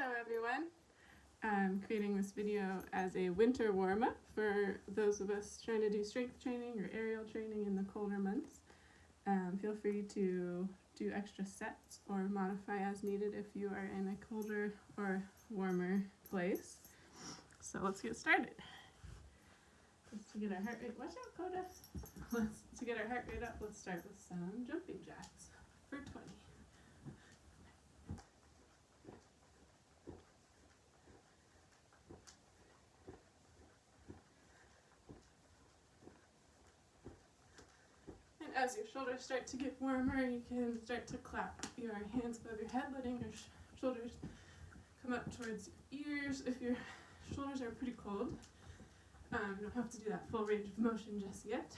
Hello everyone. I'm creating this video as a winter warm-up for those of us trying to do strength training or aerial training in the colder months. Feel free to do extra sets or modify as needed if you are in a colder or warmer place. So let's get started. Just to get our heart rate, watch out Coda. To get our heart rate up, let's start with some jumping jacks for 20. And as your shoulders start to get warmer, you can start to clap your hands above your head, letting your shoulders come up towards your ears. If your shoulders are pretty cold, you don't have to do that full range of motion just yet.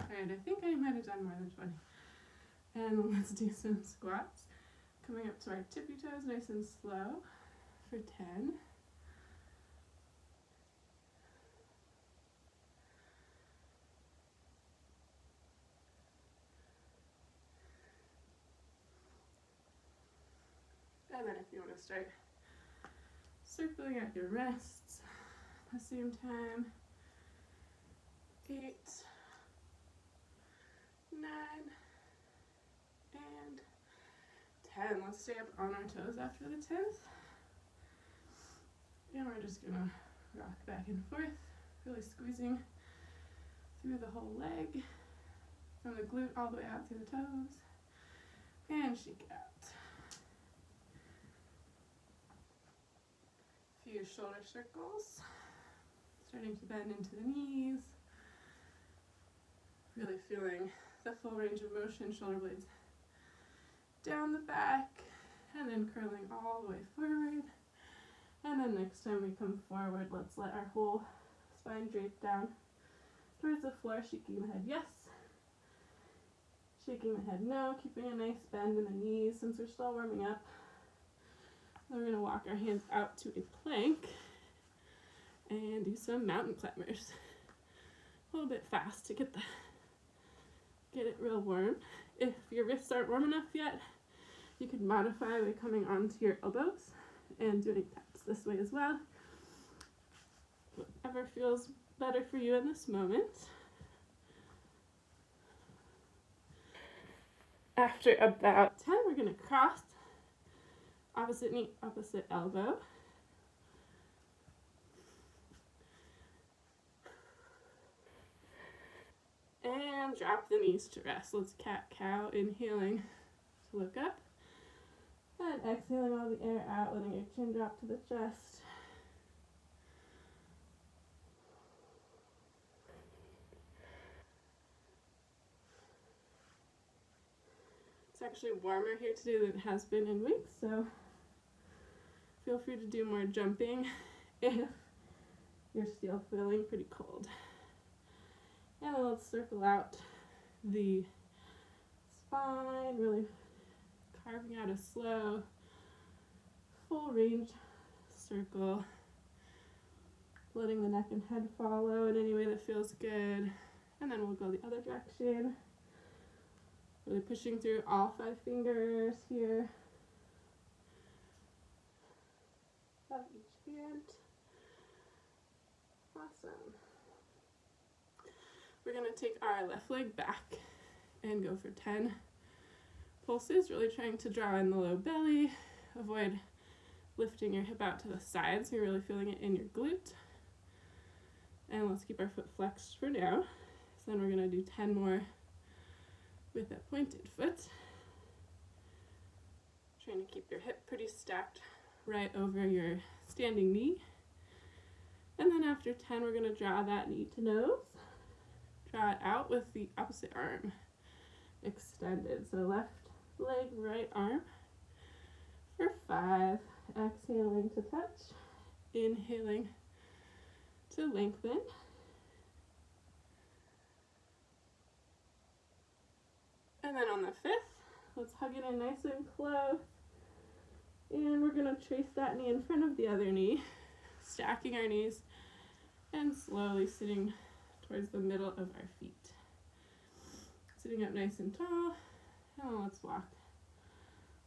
Alright, I think I might have done more than 20. And let's do some squats. Coming up to our tippy toes, nice and slow for 10. And then if you want to start circling out your wrists at the same time, 8, 9, and 10. Let's stay up on our toes after the 10th. And we're just going to rock back and forth, really squeezing through the whole leg, from the glute all the way out through the toes, and shake out. Few shoulder circles, starting to bend into the knees, really feeling the full range of motion, shoulder blades down the back, and then curling all the way forward. And then next time we come forward, let's let our whole spine drape down towards the floor, shaking the head yes, shaking the head no, keeping a nice bend in the knees since we're still warming up. Then we're going to walk our hands out to a plank and do some mountain climbers. A little bit fast to get it real warm. If your wrists aren't warm enough yet, you could modify by coming onto your elbows and doing taps this way as well. Whatever feels better for you in this moment. After about 10, we're going to cross. Opposite knee, opposite elbow. And drop the knees to rest. Let's cat-cow, inhaling to look up. And exhaling all the air out, letting your chin drop to the chest. It's actually warmer here today than it has been in weeks, so feel free to do more jumping if you're still feeling pretty cold. And then let's circle out the spine, really carving out a slow, full range circle, letting the neck and head follow in any way that feels good. And then we'll go the other direction, really pushing through all 5 fingers here of each hand. Awesome. We're going to take our left leg back and go for 10 pulses, really trying to draw in the low belly, avoid lifting your hip out to the side so you're really feeling it in your glute. And let's keep our foot flexed for now. So then we're going to do 10 more with a pointed foot. Trying to keep your hip pretty stacked right over your standing knee. And then after 10, we're going to draw that knee to nose. Draw it out with the opposite arm extended. So left leg, right arm for 5. Exhaling to touch. Inhaling to lengthen. And then on the 5th, let's hug it in nice and close. And we're going to trace that knee in front of the other knee, stacking our knees and slowly sitting towards the middle of our feet. Sitting up nice and tall, and let's walk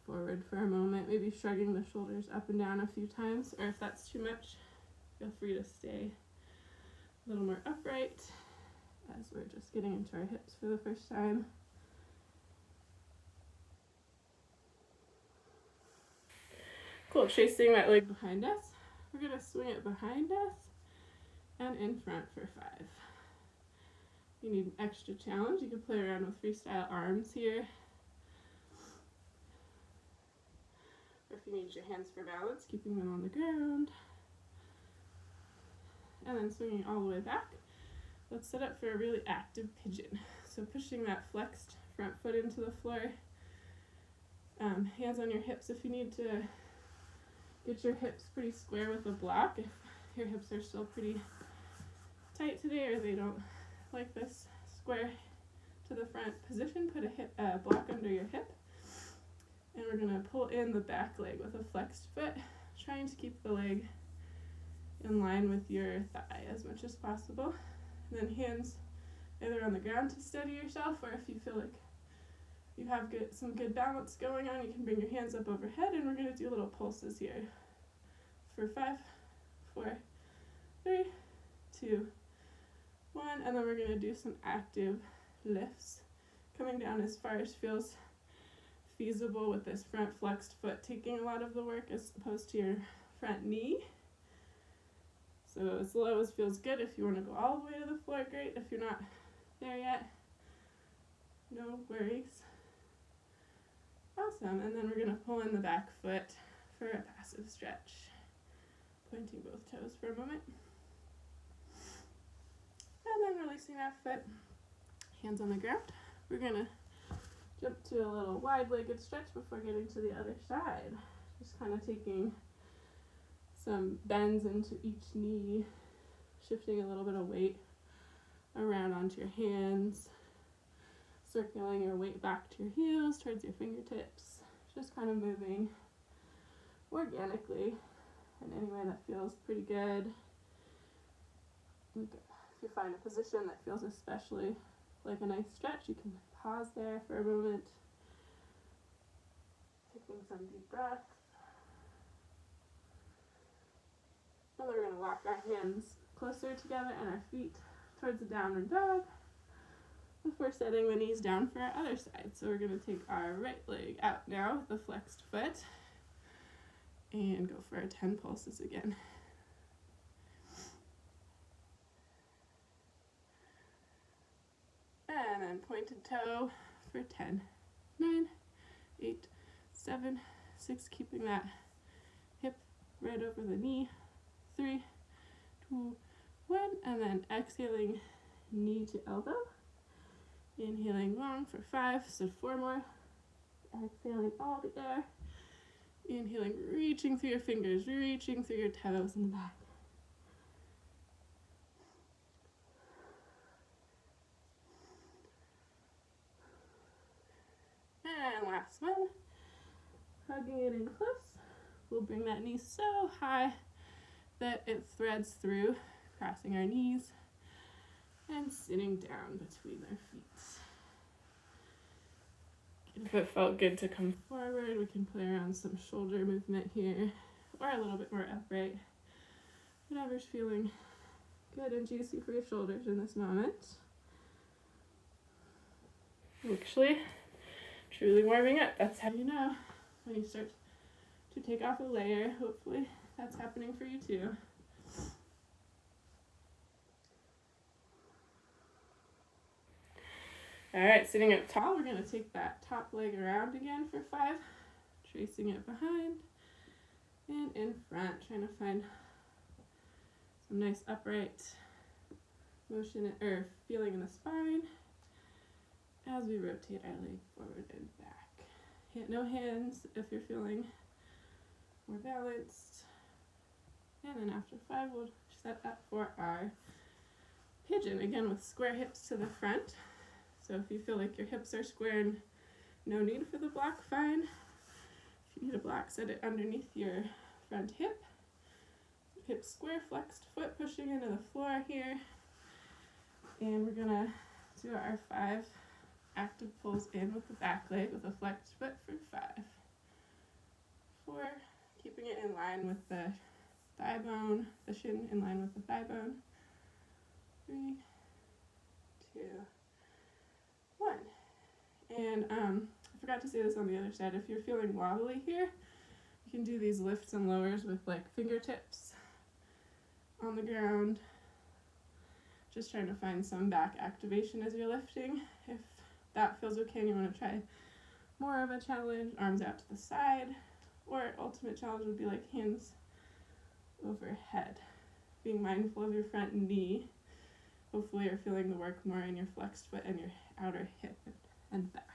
forward for a moment, maybe shrugging the shoulders up and down a few times, or if that's too much, feel free to stay a little more upright as we're just getting into our hips for the first time. Cool, tracing that leg behind us. We're going to swing it behind us and in front for 5. You need an extra challenge. You can play around with freestyle arms here. Or if you need your hands for balance, keeping them on the ground. And then swinging all the way back. Let's set up for a really active pigeon. So pushing that flexed front foot into the floor. Hands on your hips if you need to get your hips pretty square with a block. If your hips are still pretty tight today or they don't like this square to the front position, put a block under your hip. And we're going to pull in the back leg with a flexed foot, trying to keep the leg in line with your thigh as much as possible. And then hands either on the ground to steady yourself, or if you feel like you have some good balance going on, you can bring your hands up overhead, and we're going to do little pulses here for 5, 4, 3, 2, 1, and then we're going to do some active lifts, coming down as far as feels feasible with this front flexed foot taking a lot of the work as opposed to your front knee. So as low as feels good. If you want to go all the way to the floor, great. If you're not there yet, no worries. Awesome, and then we're going to pull in the back foot for a passive stretch. Pointing both toes for a moment. And then releasing that foot, hands on the ground. We're going to jump to a little wide-legged stretch before getting to the other side. Just kind of taking some bends into each knee, shifting a little bit of weight around onto your hands, circling your weight back to your heels towards your fingertips, just kind of moving organically in any way that feels pretty good. If you find a position that feels especially like a nice stretch, you can pause there for a moment, taking some deep breaths. And we're going to lock our hands closer together and our feet towards the downward dog before setting the knees down for our other side. So we're going to take our right leg out now with the flexed foot and go for our 10 pulses again. And then pointed toe for 10, 9, 8, 7, 6, keeping that hip right over the knee, 3, 2, 1, and then exhaling knee to elbow. Inhaling long for 5, so 4 more. Exhaling all the air. Inhaling, reaching through your fingers, reaching through your toes in the back. And last one. Hugging it in close. We'll bring that knee so high that it threads through, crossing our knees and sitting down between our feet. If it felt good to come forward, we can play around some shoulder movement here, or a little bit more upright. Whatever's feeling good and juicy for your shoulders in this moment. Actually, truly warming up. That's how you know when you start to take off a layer. Hopefully that's happening for you too. All right, sitting up tall, we're going to take that top leg around again for 5, tracing it behind and in front, trying to find some nice upright motion or feeling in the spine as we rotate our leg forward and back. No hands if you're feeling more balanced. And then after 5, we'll set up for our pigeon, again with square hips to the front. So if you feel like your hips are square and no need for the block, fine. If you need a block, set it underneath your front hip. Hip square, flexed foot pushing into the floor here. And we're gonna do our 5 active pulls in with the back leg with a flexed foot for 5. 4, keeping it in line with the thigh bone, the shin in line with the thigh bone. 3, 2, 1. And I forgot to say this on the other side. If you're feeling wobbly here, you can do these lifts and lowers with like fingertips on the ground. Just trying to find some back activation as you're lifting. If that feels okay and you want to try more of a challenge, arms out to the side, or ultimate challenge would be like hands overhead. Being mindful of your front knee. Hopefully you're feeling the work more in your flexed foot and your outer hip and back.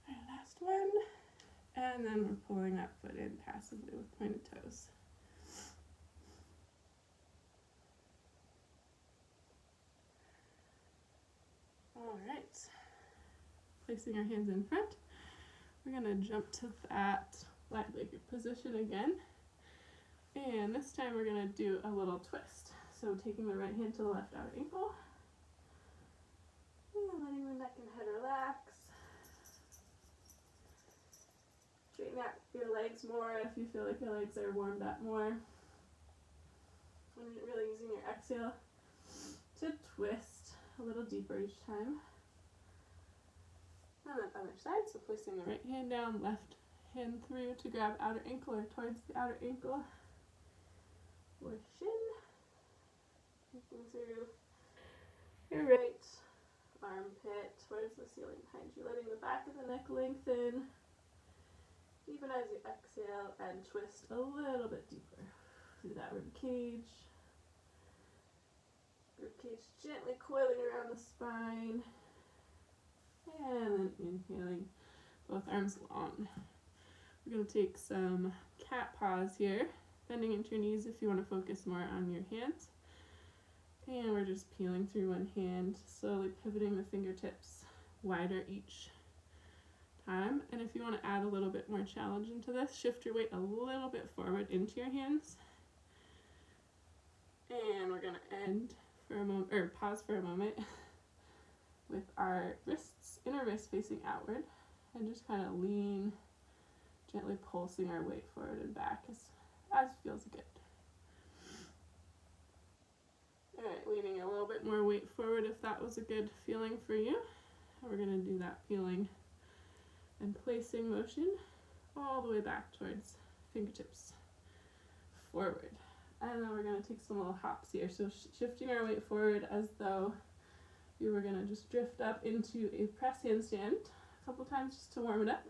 All right, last one. And then we're pulling that foot in passively with pointed toes. All right. Placing our hands in front. We're going to jump to that wide-legged position again. And this time we're going to do a little twist. So taking the right hand to the left outer ankle. And letting the neck and head relax. Straighten out your legs more if you feel like your legs are warmed up more. And really using your exhale to twist a little deeper each time. And then other side, so placing the right hand down, left hand through to grab outer ankle or towards the outer ankle or shin. Looking through your right armpit towards the ceiling behind you, letting the back of the neck lengthen. Even as you exhale and twist a little bit deeper through that rib cage. Rib cage gently coiling around the spine. And then inhaling, both arms long. We're going to take some cat paws here, bending into your knees if you want to focus more on your hands. And we're just peeling through one hand, slowly pivoting the fingertips wider each time. And if you want to add a little bit more challenge into this, shift your weight a little bit forward into your hands. And we're going to end for a moment, or pause for a moment with our wrists, inner wrists facing outward, and just kind of lean, gently pulsing our weight forward and back as feels good. All right, leaning a little bit more weight forward if that was a good feeling for you. We're going to do that peeling and placing motion all the way back towards fingertips forward. And then we're going to take some little hops here. So shifting our weight forward as though we were going to just drift up into a press handstand a couple times just to warm it up.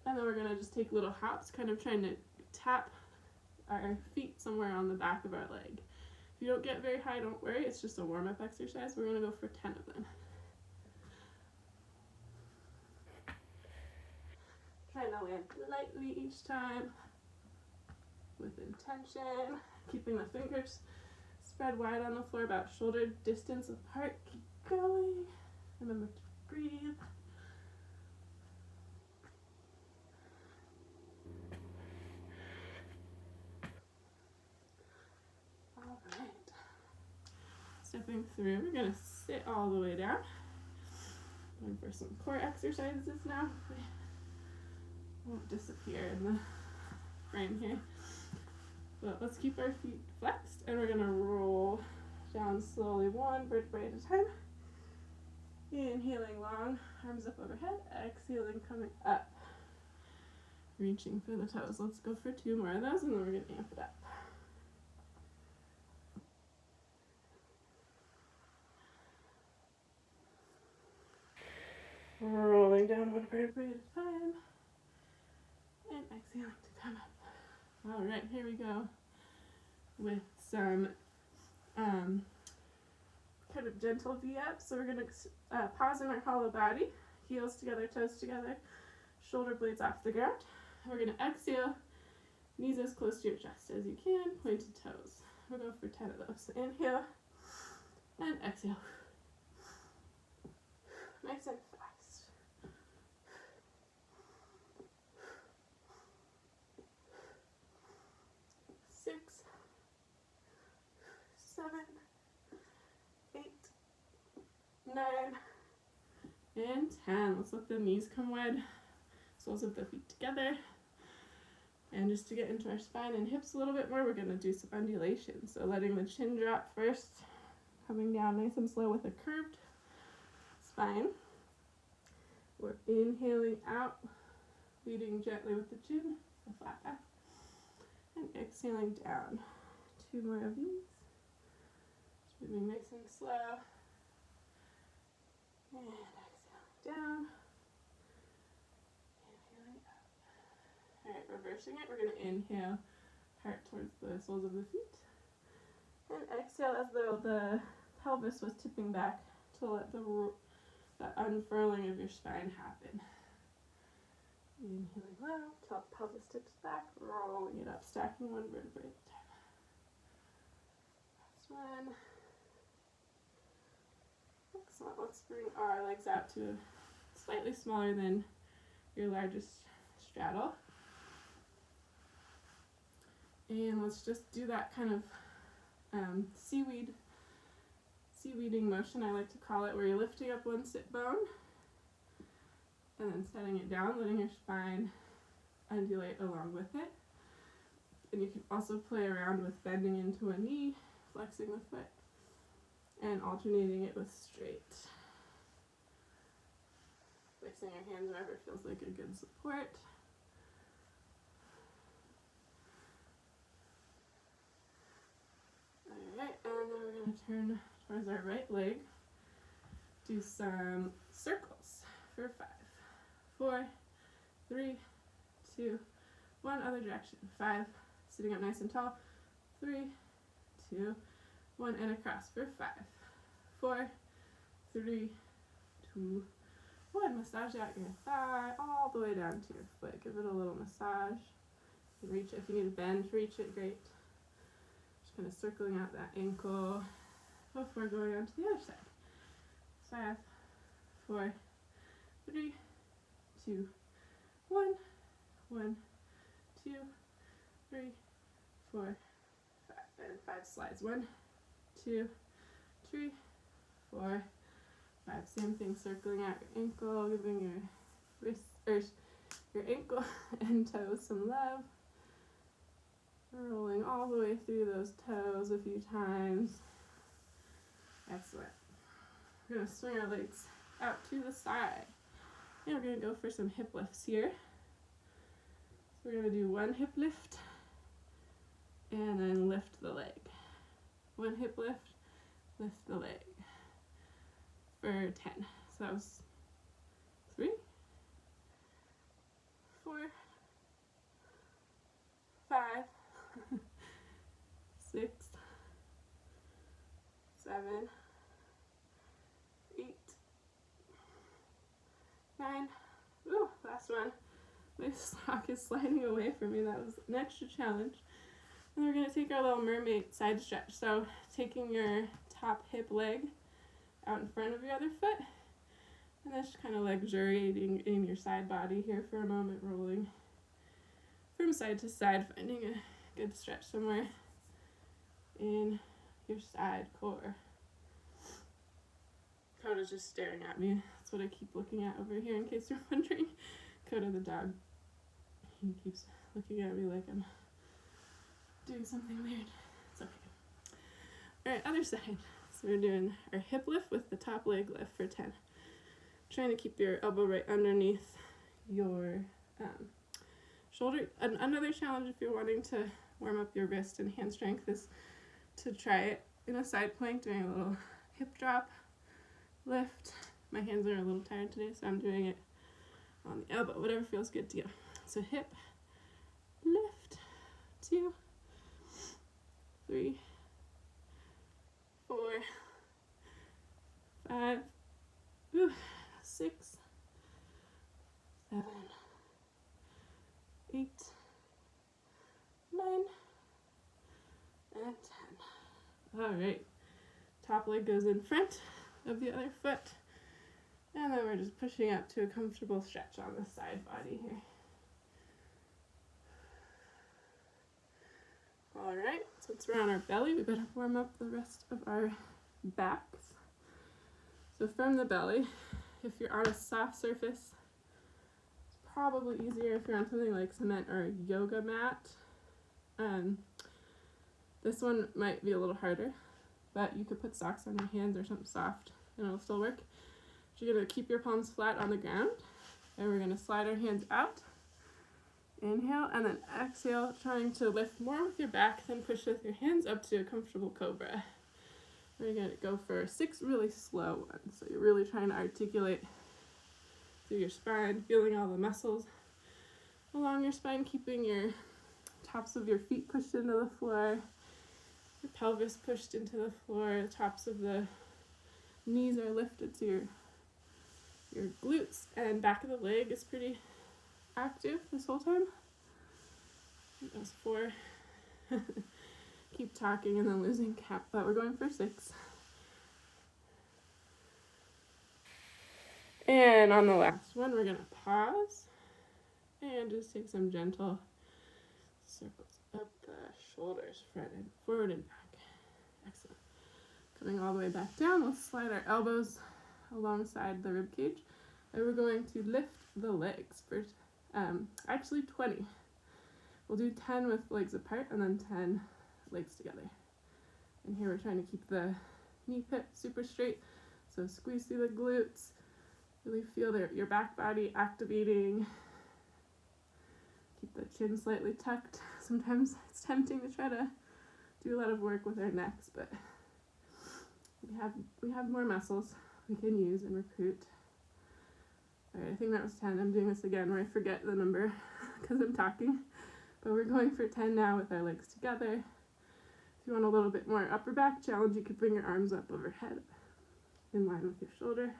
And then we're going to just take little hops, kind of trying to tap our feet somewhere on the back of our leg. If you don't get very high, don't worry. It's just a warm-up exercise. We're going to go for 10 of them. Trying to land lightly each time with intention. Keeping the fingers spread wide on the floor, about shoulder distance apart. Keep going. Remember to breathe. All right. Stepping through, we're going to sit all the way down. Going for some core exercises now. Won't disappear in the frame here. But let's keep our feet flexed, and we're going to roll down slowly, one vertebrae at a time. Inhaling long, arms up overhead. Exhaling, coming up. Reaching for the toes. Let's go for 2 more of those, and then we're going to amp it up. Rolling down one vertebrae at a time. And exhaling to come up. All right, here we go with some kind of gentle V-up. So we're going to pause in our hollow body, heels together, toes together, shoulder blades off the ground. We're going to exhale, knees as close to your chest as you can, pointed toes. We'll go for 10 of those. So inhale and exhale. Nice and fast. 6, 7, 8, 9, and 10. Let's let the knees come wide soles of the feet together. And just to get into our spine and hips a little bit more, we're going to do some undulation. So letting the chin drop first, coming down nice and slow with a curved spine. We're inhaling out, leading gently with the chin, a flat back, and exhaling down. 2 more of these. Just moving nice and slow. And exhaling down. Inhaling up. Alright, reversing it, we're going to inhale, heart towards the soles of the feet. And exhale as though the pelvis was tipping back to let that unfurling of your spine happen. Inhaling low, till the pelvis tips back, rolling it up, stacking one vertebrae at a time. Last one. Excellent. Let's bring our legs out to slightly smaller than your largest straddle. And let's just do that kind of seaweeding motion, I like to call it, where you're lifting up one sit bone and then setting it down, letting your spine undulate along with it. And you can also play around with bending into a knee, flexing the foot, and alternating it with straight. Placing your hands wherever feels like a good support. Alright, and then we're going to turn towards our right leg. Do some circles for 5, 4, 3, 2, 1, other direction. 5, sitting up nice and tall. 3, 2, 1, and across for 5, 4, 3, 2, 1. Massage out your thigh all the way down to your foot. Give it a little massage. You can reach it if you need to bend, reach it, great. Just kind of circling out that ankle before going on to the other side. 5, 4, 3, 2, 1, 1, 2, 3, 4, 5, and 5 slides. 1, 2, 3, 4, 5. Same thing, circling out your ankle, giving your wrist, or your ankle and toes some love. Rolling all the way through those toes a few times. Excellent. We're going to swing our legs out to the side. And we're going to go for some hip lifts here. So we're going to do 1 hip lift and then lift the leg. 1 hip lift, lift the leg for 10. So that was 3, 4, 5, 6, 7, 8, 9. Ooh, last one. My sock is sliding away from me. That was an extra challenge. And we're going to take our little mermaid side stretch. So taking your top hip leg out in front of your other foot. And then just kind of luxuriating in your side body here for a moment, rolling from side to side, finding a good stretch somewhere in your side core. Coda's just staring at me. That's what I keep looking at over here in case you're wondering. Coda the dog. He keeps looking at me like I'm doing something weird. It's okay. Alright, other side. So we're doing our hip lift with the top leg lift for 10. Trying to keep your elbow right underneath your shoulder. Another challenge if you're wanting to warm up your wrist and hand strength is to try it in a side plank, doing a little hip drop lift. My hands are a little tired today, so I'm doing it on the elbow, whatever feels good to you. So hip lift, 2, 3, 4, 5, 6, 7, 8, 9, and 10. All right, top leg goes in front of the other foot, and then we're just pushing up to a comfortable stretch on the side body here. All right, since we're on our belly, we better warm up the rest of our backs. So from the belly, if you're on a soft surface, it's probably easier if you're on something like cement or a yoga mat. This one might be a little harder, but you could put socks on your hands or something soft and it'll still work. So you're going to keep your palms flat on the ground, and we're going to slide our hands out. Inhale, and then exhale, trying to lift more with your back, then push with your hands up to a comfortable cobra. We're going to go for 6 really slow ones. So you're really trying to articulate through your spine, feeling all the muscles along your spine, keeping your tops of your feet pushed into the floor, your pelvis pushed into the floor, the tops of the knees are lifted, so your glutes and back of the leg is pretty active this whole time. That was 4. Keep talking and then losing count, but we're going for 6. And on the last one, we're gonna pause and just take some gentle circles up the shoulders, front and forward and back. Excellent. Coming all the way back down, we'll slide our elbows alongside the rib cage, and we're going to lift the legs for actually 20. We'll do 10 with legs apart and then 10 legs together. And here we're trying to keep the knee pit super straight, so squeeze through the glutes, really feel your back body activating. Keep the chin slightly tucked. Sometimes it's tempting to try to do a lot of work with our necks, but we have more muscles we can use and recruit. All right, I think that was 10. I'm doing this again where I forget the number because I'm talking. But we're going for 10 now with our legs together. If you want a little bit more upper back challenge, you could bring your arms up overhead in line with your shoulder.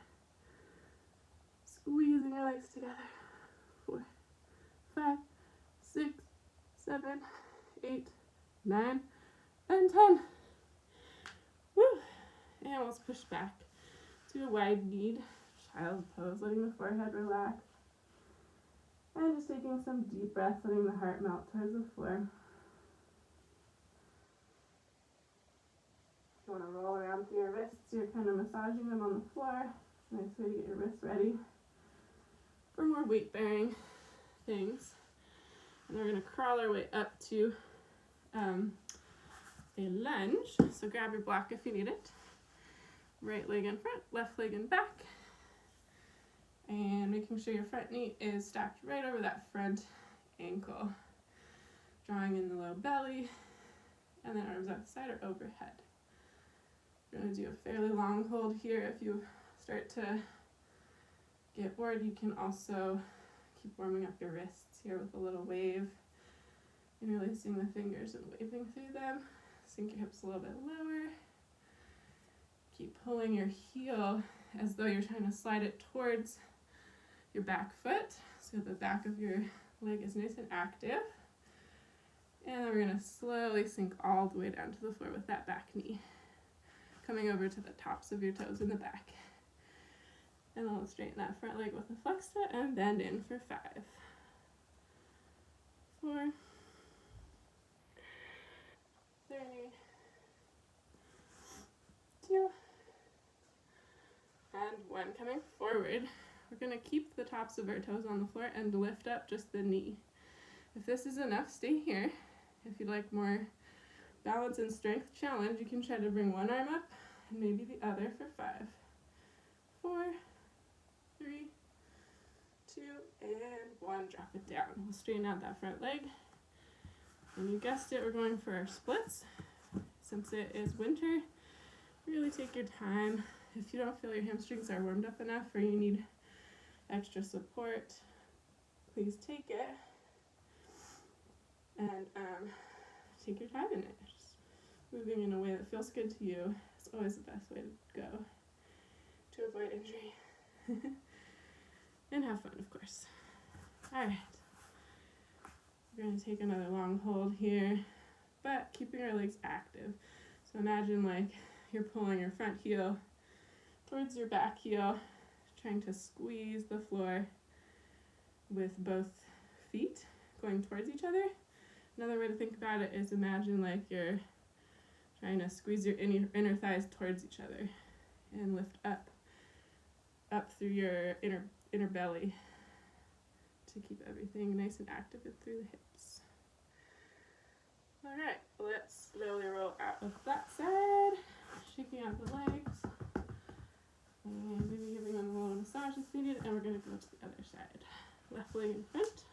Squeezing your legs together. 4, 5, 6, 7, 8, 9, and 10. Woo! And let's push back to a wide-kneed child's pose, letting the forehead relax. And just taking some deep breaths, letting the heart melt towards the floor. If you want to roll around through your wrists, you're kind of massaging them on the floor. Nice way to get your wrists ready for more weight-bearing things. And we're going to crawl our way up to a lunge. So grab your block if you need it. Right leg in front, left leg in back. And making sure your front knee is stacked right over that front ankle. Drawing in the low belly, and then arms outside or overhead. We're going to do a fairly long hold here. If you start to get bored, you can also keep warming up your wrists here with a little wave. Interlacing the fingers and waving through them. Sink your hips a little bit lower. Keep pulling your heel as though you're trying to slide it towards your back foot, so the back of your leg is nice and active. And then we're going to slowly sink all the way down to the floor with that back knee, coming over to the tops of your toes in the back. And then we'll straighten that front leg with a flex foot and bend in for 5, 4, 3, 2, and 1. Coming forward, we're going to keep the tops of our toes on the floor and lift up just the knee. If this is enough, stay here. If you'd like more balance and strength challenge, you can try to bring one arm up and maybe the other for 5, 4, 3, 2, and 1. Drop it down. We'll straighten out that front leg. And you guessed it, we're going for our splits. Since it is winter, really take your time. If you don't feel your hamstrings are warmed up enough or you need extra support, please take it. And take your time in it. Just moving in a way that feels good to you is always the best way to go to avoid injury. And have fun, of course. Alright. We're going to take another long hold here, but keeping our legs active. So imagine like you're pulling your front heel towards your back heel, trying to squeeze the floor with both feet going towards each other. Another way to think about it is imagine like you're trying to squeeze your inner thighs towards each other and lift up through your inner belly to keep everything nice and active through the hips. All right, let's slowly roll out of that side, shaking out the legs, and maybe giving them a little massage if needed, and we're gonna go to the other side. Left leg in front,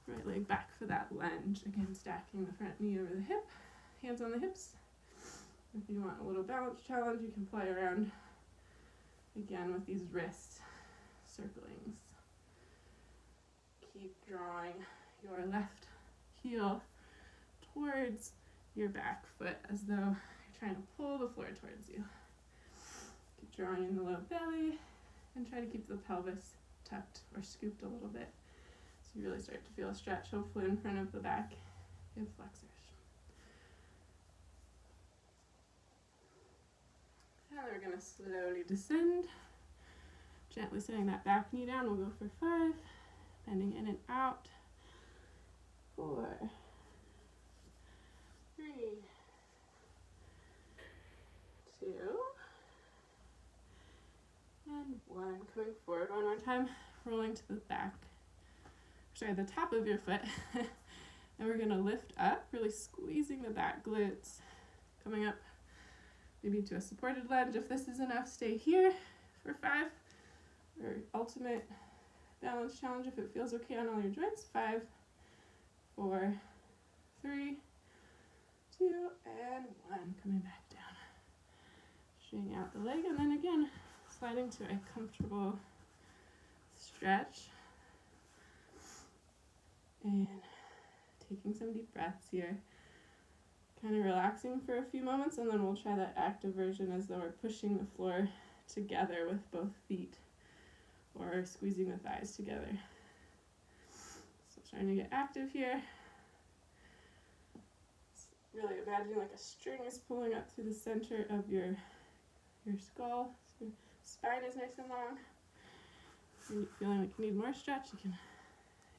right leg back for that lunge. Again, stacking the front knee over the hip, hands on the hips. If you want a little balance challenge, you can play around again with these wrist circlings. Keep drawing your left heel towards your back foot as though you're trying to pull the floor towards you. Keep drawing in the low belly and try to keep the pelvis tucked or scooped a little bit so you really start to feel a stretch, hopefully in front of the back hip flexors. Now we're going to slowly descend, gently setting that back knee down. We'll go for 5, bending in and out. 4, 3, 2, and 1. Coming forward one more time, rolling to the back, the top of your foot. And we're going to lift up, really squeezing the back glutes, coming up maybe to a supported lunge. If this is enough, stay here for 5, or ultimate balance challenge if it feels okay on all your joints. 5, 4, 3, 2, and 1. Coming back down. Stretching out the leg, and then again, sliding to a comfortable stretch. And taking some deep breaths here. Kind of relaxing for a few moments, and then we'll try that active version as though we're pushing the floor together with both feet, or squeezing the thighs together. So trying to get active here. Really imagining like a string is pulling up through the center of your skull. So your spine is nice and long. If you're feeling like you need more stretch, you can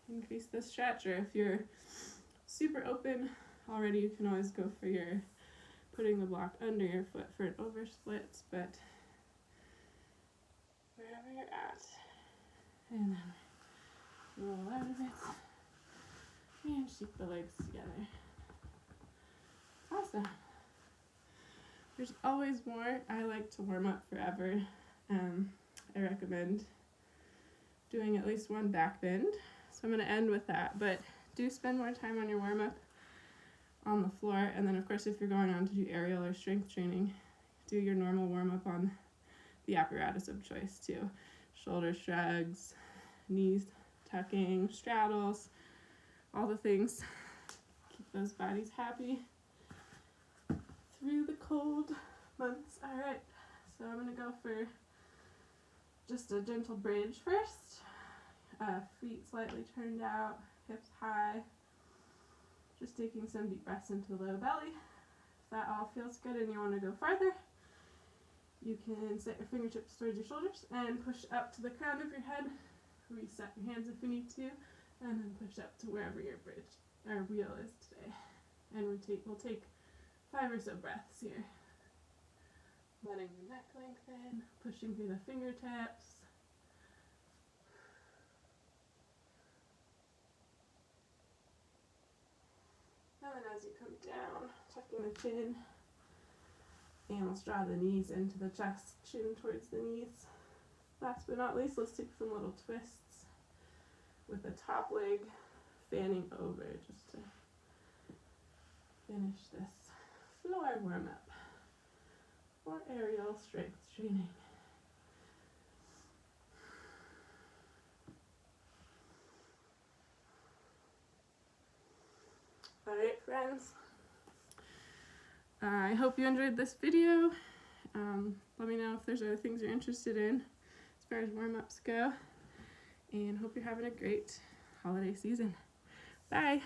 increase the stretch, or if you're super open already, you can always go for your putting the block under your foot for an over splits, but wherever you're at. And then roll out of it and shake the legs together. Awesome. There's always more. I like to warm up forever. I recommend doing at least one back bend. So I'm going to end with that, but do spend more time on your warm up on the floor. And then of course, if you're going on to do aerial or strength training, do your normal warm up on the apparatus of choice too. Shoulder shrugs, knees tucking, straddles, all the things. Keep those bodies happy through the cold months. All right, so I'm gonna go for just a gentle bridge first. Feet slightly turned out, hips high. Just taking some deep breaths into the low belly. If that all feels good and you want to go farther, you can set your fingertips towards your shoulders and push up to the crown of your head. Reset your hands if you need to, and then push up to wherever your bridge or wheel is today. And we'll take 5 or so breaths here. Letting the neck lengthen, pushing through the fingertips. And then as you come down, tucking the chin, and let's draw the knees into the chest, chin towards the knees. Last but not least, let's take some little twists with the top leg fanning over just to finish this floor warm up for aerial strength training. All right, friends. I hope you enjoyed this video. Let me know if there's other things you're interested in as far as warm-ups go. And hope you're having a great holiday season. Bye.